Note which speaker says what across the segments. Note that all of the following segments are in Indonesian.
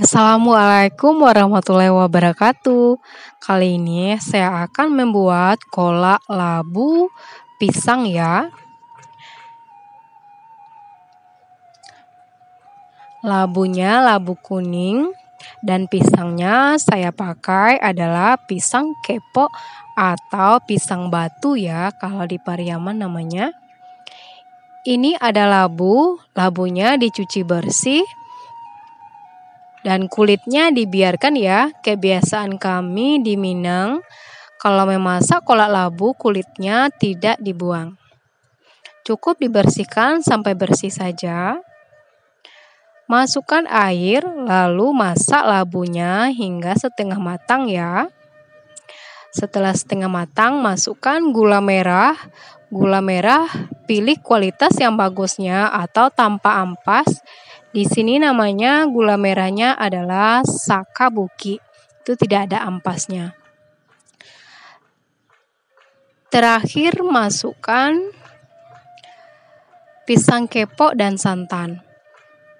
Speaker 1: Assalamualaikum warahmatullahi wabarakatuh. Kali ini saya akan membuat kolak labu pisang ya. Labunya labu kuning dan pisangnya saya pakai adalah pisang kepok atau pisang batu ya kalau di Pariaman namanya. Ini ada labunya dicuci bersih. Dan kulitnya dibiarkan ya, kebiasaan kami di Minang, kalau memasak kolak labu kulitnya tidak dibuang. Cukup dibersihkan sampai bersih saja. Masukkan air, lalu masak labunya hingga setengah matang ya. Setelah setengah matang, masukkan gula merah. Gula merah pilih kualitas yang bagusnya atau tanpa ampas. Di sini namanya gula merahnya adalah sakabuki. Itu tidak ada ampasnya. Terakhir masukkan pisang kepok dan santan.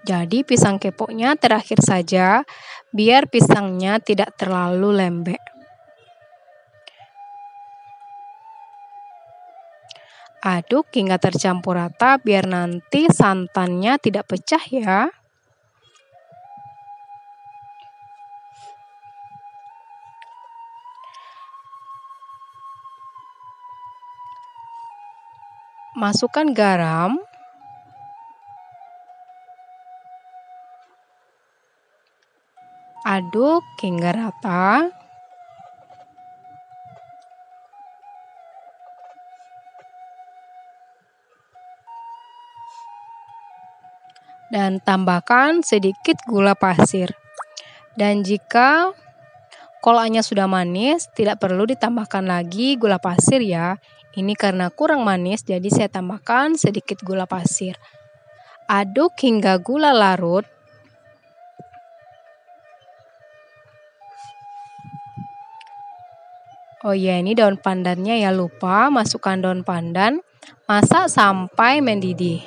Speaker 1: Jadi pisang kepoknya terakhir saja biar pisangnya tidak terlalu lembek. Aduk hingga tercampur rata biar nanti santannya tidak pecah ya. Masukkan garam. Aduk hingga rata. Dan tambahkan sedikit gula pasir. Dan jika kolaknya sudah manis, tidak perlu ditambahkan lagi gula pasir ya. Ini karena kurang manis, jadi saya tambahkan sedikit gula pasir. Aduk hingga gula larut. Oh ya, ini daun pandannya ya, lupa masukkan daun pandan. Masak sampai mendidih.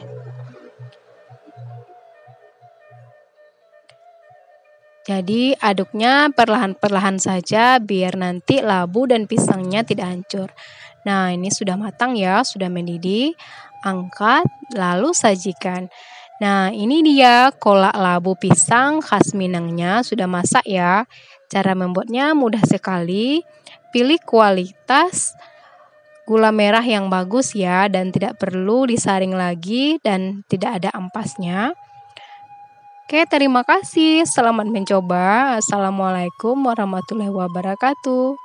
Speaker 1: Jadi aduknya perlahan-perlahan saja biar nanti labu dan pisangnya tidak hancur. Nah, ini sudah matang ya, sudah mendidih. Angkat, lalu sajikan. Nah, ini dia kolak labu pisang khas Minangnya, sudah masak ya. Cara membuatnya mudah sekali. Pilih kualitas gula merah yang bagus ya, dan tidak perlu disaring lagi dan tidak ada ampasnya. Oke, terima kasih. Selamat mencoba. Assalamualaikum warahmatullahi wabarakatuh.